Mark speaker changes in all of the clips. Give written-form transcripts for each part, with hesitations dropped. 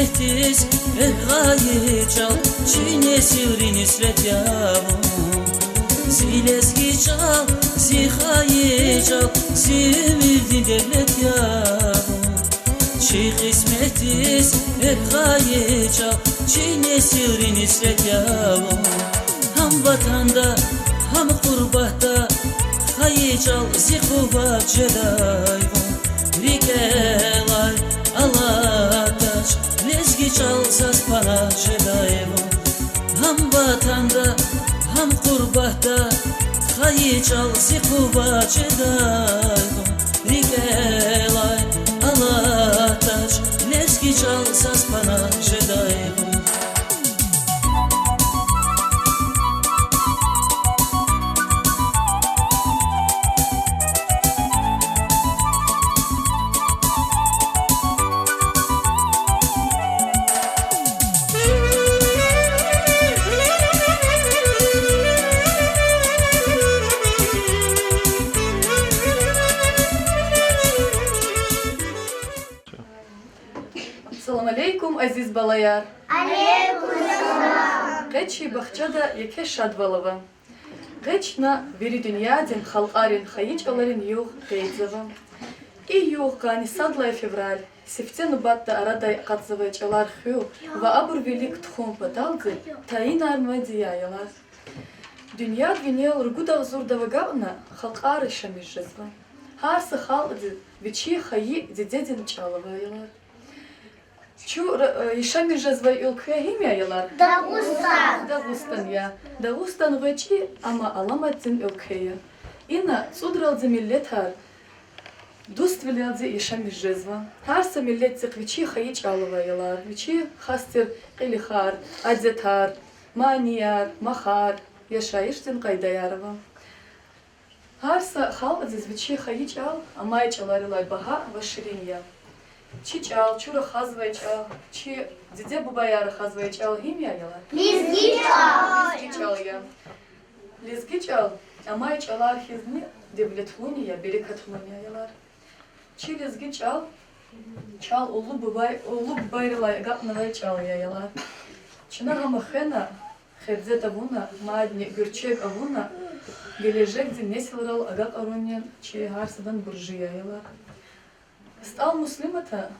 Speaker 1: kısmetiz gaye çal çine sivri nisret yavrum Zilezgi çal zihaye çal sivirdi devlet yavrum Çi kısmetiz gaye çal çine sivri nisret yavrum Ham vatanda ham kurbahta haye çal zikuva cedayvum Rikelay alataç lezgi çal saspana cedayvum Ham vatanda ham kurbahta haye çal zikuva cedayvum Rikelay alataç lezgi çal saspana cedayvum
Speaker 2: Assalamu alaikum, aziz balayar.
Speaker 3: Алейкум.
Speaker 2: Гечи бахчада яке шадвалова. Гечна вери дуньядин халқарин хаичаларин юх гейдзава. И юх гани садлая февраль. Сефтену батта арадай қатзавай чалар хю. Ва абур велик тхум падалгы таин армадияялар. Дуньяд винел ргудав зурдава гавна халқары шамишжазва. Харсы халқды вечи хаи дедедин чалавайлар. Чу ишами жазвай ülkeye himyayalar.
Speaker 3: Дагустан.
Speaker 2: Дагустан ya. Дагустан вечи ama alamadzin ülkeye. İna sudraldı millet har. Dust vilyadzi ишами жазва. Harsa millet zik вечи hayiç alıvayalar. Вечи хастир qilihar, adzetar, maniyar, mahar. Yaşayıştın qaydayarava. Harsa halk aziz вечи hayiç al ama içalarılay baha ve şirin ya. Çi çal, çura hazvay çal, çi dide bubayarı hazvay çal himya yalar.
Speaker 3: Лизги чал.
Speaker 2: Lizgi çal ya. Lizgi çal, ama çalar hizni devletluni ya, berekatluni yalar. Çi lizgi çal, çal ulu bubayrılay gapnavay çal yalar. Çına hama hena, хедзет авуна, мадни гürçek avuna, gelecek dinlesilral agak arunyan çi harsadan burjuya yalar. Стал муслимата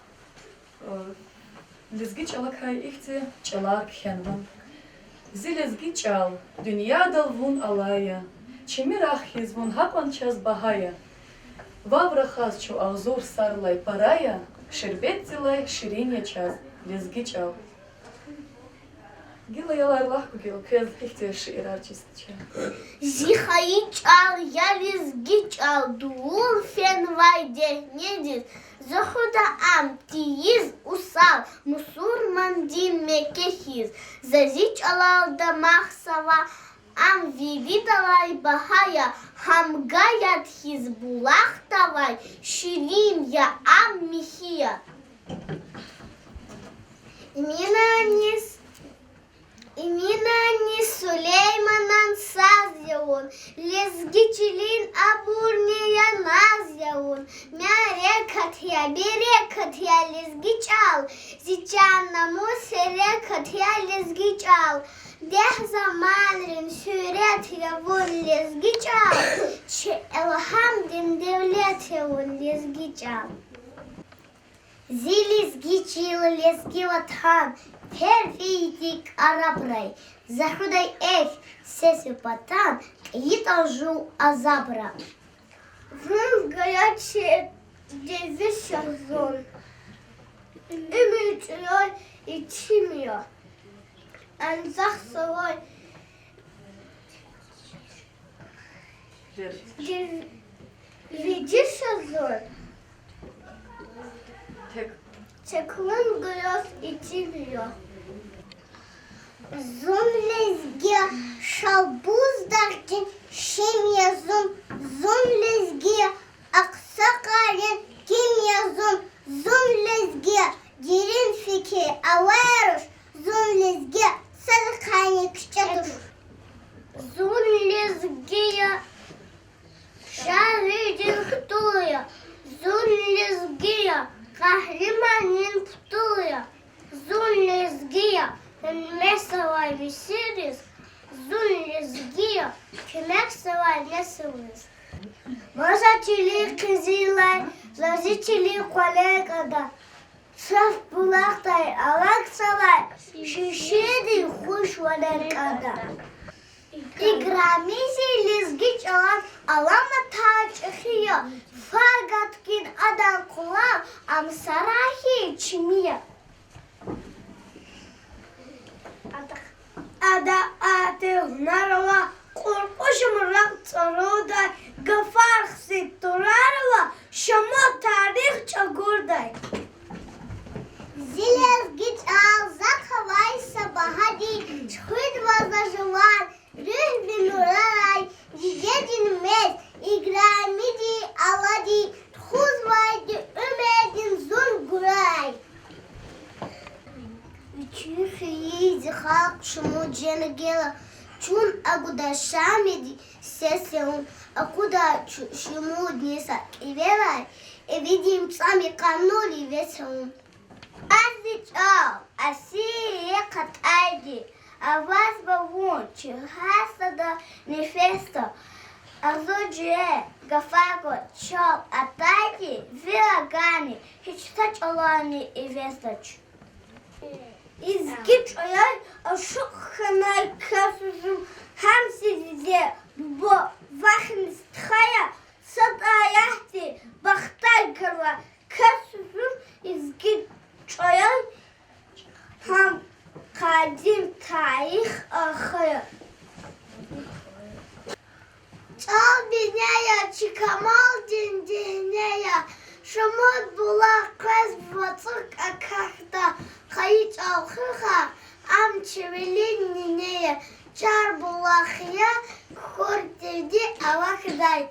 Speaker 2: лезги чалакай ихти чалар кхенван. Зи лезги чал, дунья далвун алая, чемирах хизвун хапан час бахая. Ваврахаз чу авзур сарлай парая, шербет зилай ширинья час, лезги чал. Гила ялар лахку гил, кез ихти шиирар чистича.
Speaker 3: Зихаи чал, я лизги чал, дуул фен вайде недис. Захуда ам тииз усал, мусурман дин мекехиз. Зазич алалда махсава, ам видидалай бахая, хамгаят хиз булахтавай, ширин я ам михия. Имена Сулейманан сазяун, лезгичилин абурния назяун, мярекат я, берекат я лезгичал, зичанна мусерекат я лезгичал, дех заманрин сюрет я вон лезгичал, че элхам дин девлет я вон лезгичал. Зилизгичил лезгиватхан, Первидик арабрай, захудай эх, сеси патан, итажу азабра. Вон горячие девиша зон, имечой и чимия, анзах совой, видишь зон? Çeklın göz içiliyor. Zun lezgi şalbuzdarkin şemye zun lezgi aksakalin kimya zun lezgi girin fikir avaruş zun lezgi sadakani küçüdür. Zun lezgi şahridin kutuya zun lezgi kahramanın kutuya. Савай, зажители коллега, Шеф булахтай, алак савай, шишеди хуш валеркада. İgramizi lizgiç olan alama taçıhıyor. Fakat kin adan kulağım amsarahi içmiyor. Ada ate narva korkuşum raktaroda gafar sitorarva şama tarih çagurday. Zilez git al zat havay sabahadi çhud vazajvar rüh binuraray gecin med igramidi aladi tuz vaydi ümedin zul guray. Üçüncü halk şumu cenegela çun aguda şamidi sesyon akuda şumu dnesa ivelay evidim sami kanoli veson. Azıcık asiye kataydı. Avaz bavun çihasa da nefesta. Azıcık gafago çal ataydı. Vegani hiç taç olanı evestaç. İzgip ayay aşık kanal kasızım hem size bu vakit tkaya satayahti baktay kırva kasızım izgip ayay hem kadim tarih ahır. Çal binaya çıkamal dindineya şumut bulak kız batık akakta kayıç alkıha am çivilin nineye çar bulakya kurt dedi avakday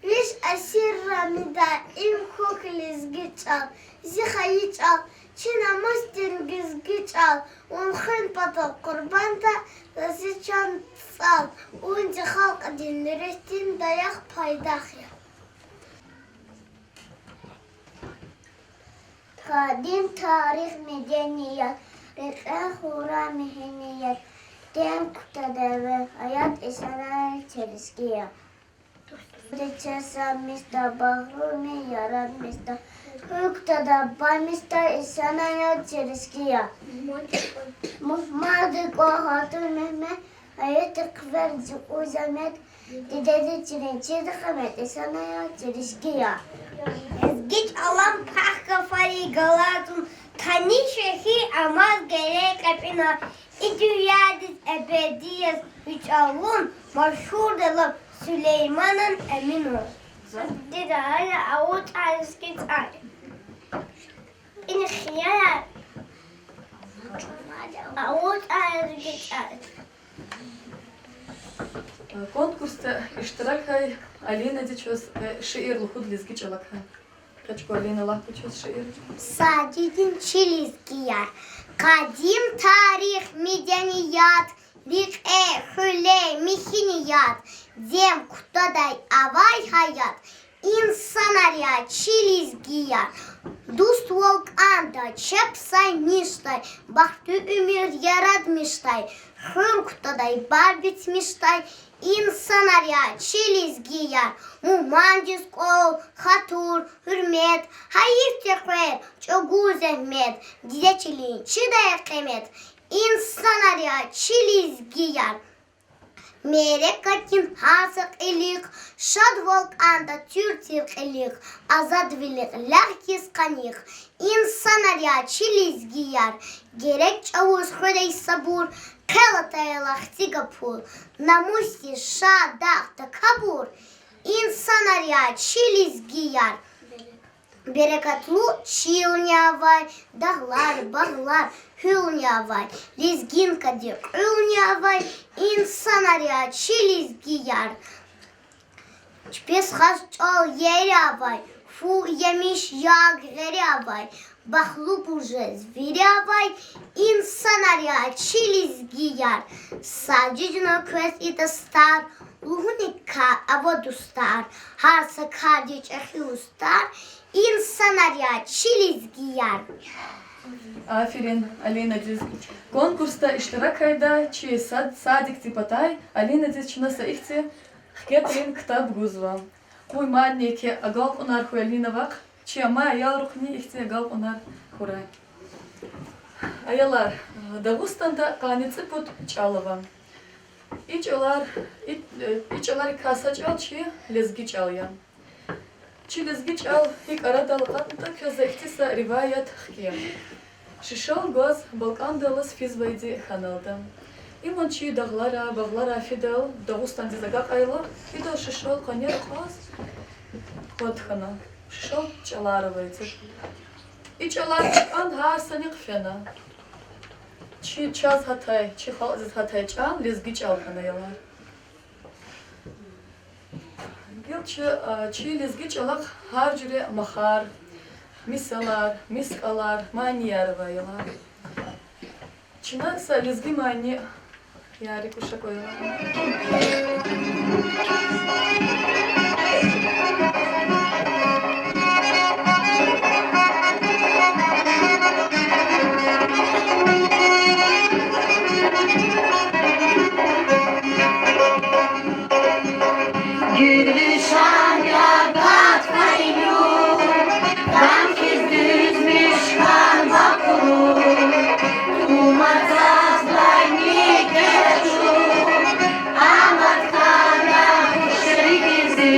Speaker 3: viş asir ramida im kukliz giçal zihayıç al çinamış dingiz giçal unkhın patal kurbanta zasi çan sal unca halk dinlerestin dayak paydahya. Kadim tarih medeniyet, rekâ hura meheniyet, dem kutadeve, hayat esana çelişkiye. Deçesa mista bahru me yarat mista, hüktada bay mista esana ya çelişkiye. Muhmadık o hatun mehmet, hayat kıverci uzamet, dededi çirinçi dıkhamet esana ya çelişkiye. Git alan pah kafayı galatun tani şehi amaz gerek epina İdüyadis ebediyes üç alun maşhur dalıp Süleyman'ın emin ol. Dedi hala avut aliskit ay. İni khiyar avut aliskit ay.
Speaker 2: Конкурста иштиракай Алина дичос шиир лухуд лизгич алакай. Качку Алина лаху чос шиир.
Speaker 3: Sadidin çilizgiyer. Kadim tarih medeniyat. Rik'e hüle mihiniyat. Dem kutaday avay hayat. İnsan arya çilizgiyer. Dust volk anda çepsay miştay. Bahtı ümür yaratmıştay. Hür kutaday bar bitmiştay. İnsan arya çilizgiyer. Muhmancız kol, hatur, hürmet, hayır tekrar, çoğu zahmet. Dizeçiliğin çıdaya kıymet. İnsan arya çilizgiyer. Merek katin hasık ilik, şad volk anda türtürk ilik, azad vilik, lahkis kanik. İnsan arya çilizgiyer. Gerek çavuz hüday sabur, kelataya lahti kapul. Namusti şadak da kabur. İnsan arya çilizgiyer. Berekatlu çilnya var, dağlar, bağlar, hülnya var. Lizgin kadir, hülnya var. İnsan arya çilizgiyer. Çpes has çal yere var. Фу yemiş yağ gere var. Bahlu burje zvirya var. İnsan arya çilizgiyer. Sadece köz ita star. Luhunika avodustar. Harsa kardiç ahiustar. İnsan arya çilizgiyer.
Speaker 2: Aferin Alina diz. Конкурста иштиракайда чи садик типатай Алина диз чунаса ихти хкетрин ктаб гузва. Kuy manni ki agal onar huyalina vak. Çi ama ayal ruhni ihti agal onar huray. Ayalar, Dağıstan'da kanıtı put çalıvan. İç olar kasa çal, çi lezgi çalyan. Çi lezgi çal, hik aradalgatında köze ihtisa rivayet hkiyem. Şişal göz Balkan dalız fizbaydi kanalda. İmon çi bağlara fidel, Dağıstan dizagak ayla, fidel şişal kanyer kaz, kodhana. Şişal çalara baydı. İç olar çıkan har sani qfena. Çi çaz hatay, çi halzız hatay çal, lezgi çal kanayalar. Gel çi lezgi çalak har jüre mahar, misalar, miskalar, maniyar bayalar. Çina sa lezgi mani yari kuşa koyular.
Speaker 4: Gülüşen yakat kaynu, damkiz düzmüş kan bakuru, umarsız layni keçu, amat kana kuşri gizi.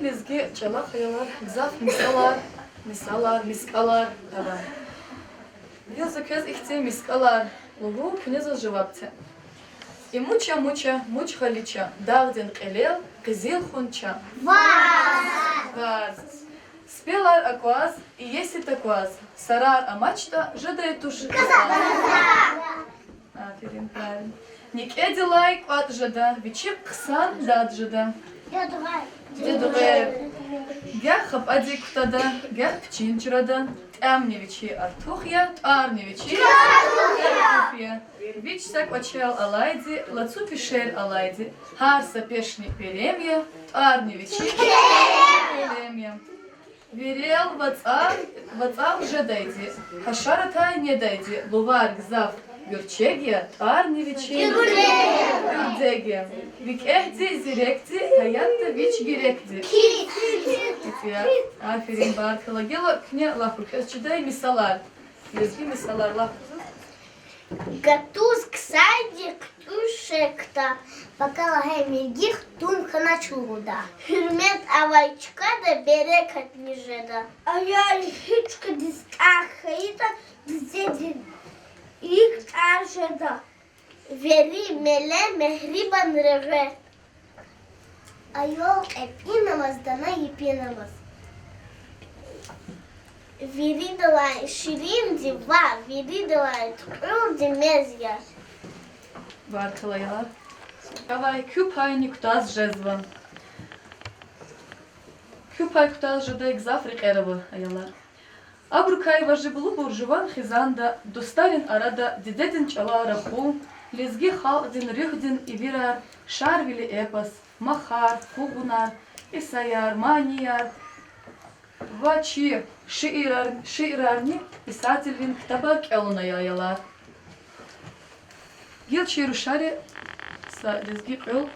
Speaker 2: lizgi çalak hayalar, zaf misalar, miskalar, tamam. Языкез ихте мискалар, лугу пунеза живапте. И муча, муч халича, дагден элел, кызил хунча. Ваз. Спелар акваз, и есит акваз. Сарар амачта, жадай туши. Аферин, правильно. Никедилай квад жада, вичик ксан дад жада. Дедугай. Гяхап адик тада, гях пчинчрада. Тямневичи Артухья, Арневичи Артухья. Вич сак очал алайди, лацу пишель алайди. Харса пешни перемья, Арневичи перемья. Верел вацав жадайди. Хашаратай не дайди. Лувар гзав Гюрчегия, Арневичи Гюрдегия. Вик эхди зиректи, хаятта вич гиректи. Аферин баркала гела кне лаху. Читай мисалар. Лезги мисалар лаху.
Speaker 3: Гатуз ксайди ктушекта. Бакалахай миргих тум ханачуруда. Hürmet авайчка да берекат нижеда. Ая хичка дистахаита дизедин. İlk arşada veri mele mehriban rege. Ayol epi namazdana ipi namaz. Veri dalay şirin diva, veri dalay tukrul dimez yaş.
Speaker 2: Barkalayalar. Давай küpay niktaz jezvan. Küpay niktaz jadayk zafrik erabı ayalar. Абрукай важи булу буржуван хизанда, достарин арада, дидедин чала раху, лезги халдин, рюхдин и вирар, шарвили эпос, махар, хугунар, исаяр, манияр, вачи, шиирарни, писательвин, табак элуна яялар. Ел чирушари, са лезги эл,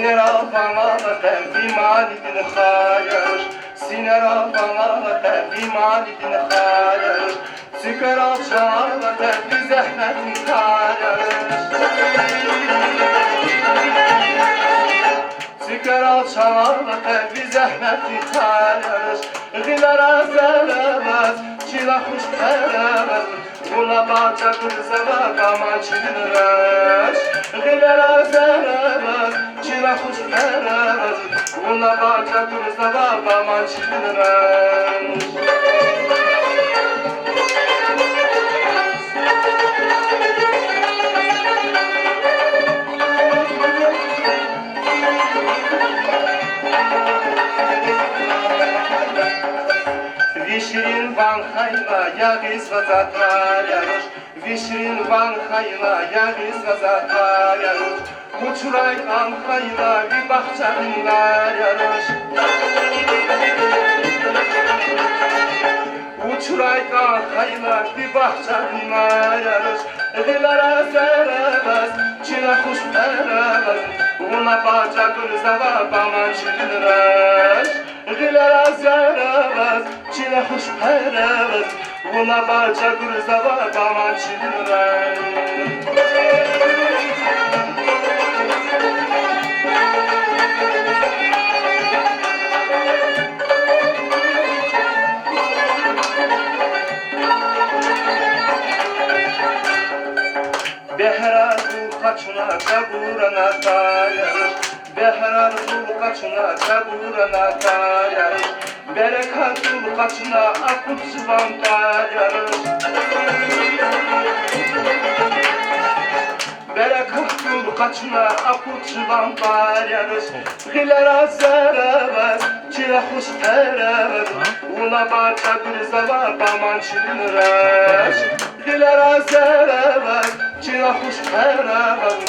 Speaker 5: Sinera bana da tevdi malidin hayır Sinera bana da tevdi malidin hayır Çıkar alçana da tevdi zəhmətin hayır Çıkar alçana da tevdi zəhmətin hayır Dilara zərəməz, çila xuş tərəməz Buna bağca qırzava qaman çilinirəş Dilara zərəməz, çila xuş tərəməz Buna bağca qırzava qaman çilinirəş Вишрин ван хайла, ягиз вазатаряш Вишрин ван хайла, ягиz vazataraş Uçuray an hayla, bir bahçelinler yarış Uçuray an hayla, bir bahçelinler yarış Dilara zərəbəz, çile kuş pərəbəz Una bağca qırzava, baman çilinirəş Dilara zərəbəz, çile kuş pərəbəz Una bağca qırzava, baman çilinirəş Behrar bu kaçına kaburana dayanır Behrar bu kaçına kaburana dayanır Berekat bu kaçına akut sıvan dayanır Berekat bu kaçına akut sıvan dayanır Dilara zərəbəz, çile xuş tərəbəz Una bağca qırzava, baman çilinirəş Dilara zərəbəz, çile xuş tərəbəz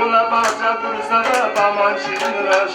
Speaker 5: Una bağca qırzava, baman çilinirəş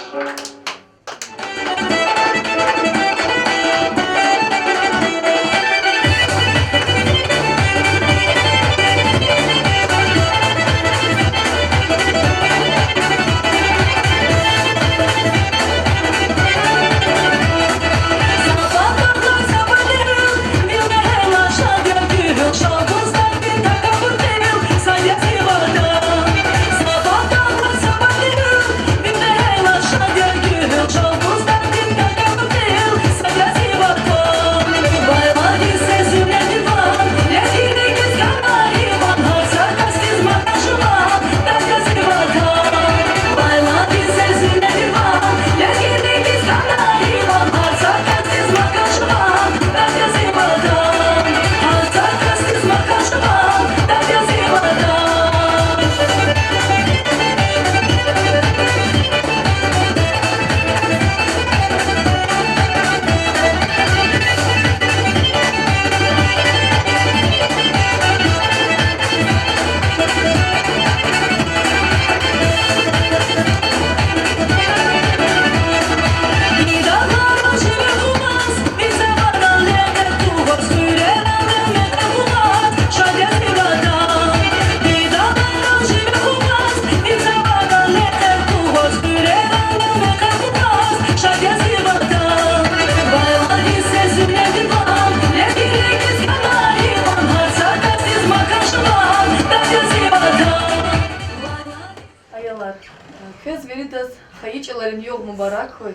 Speaker 2: Köz veridas hayıçaların yok mübarek koy.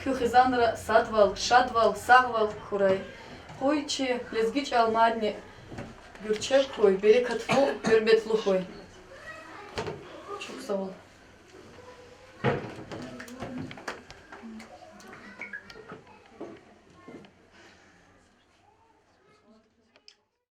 Speaker 2: Хю хизандра садвал, шадвал, сагвал хурай. Хой чи лезгич алмадни гürçek koy, berekatlы, hürmetli koy. Çok sağ ol.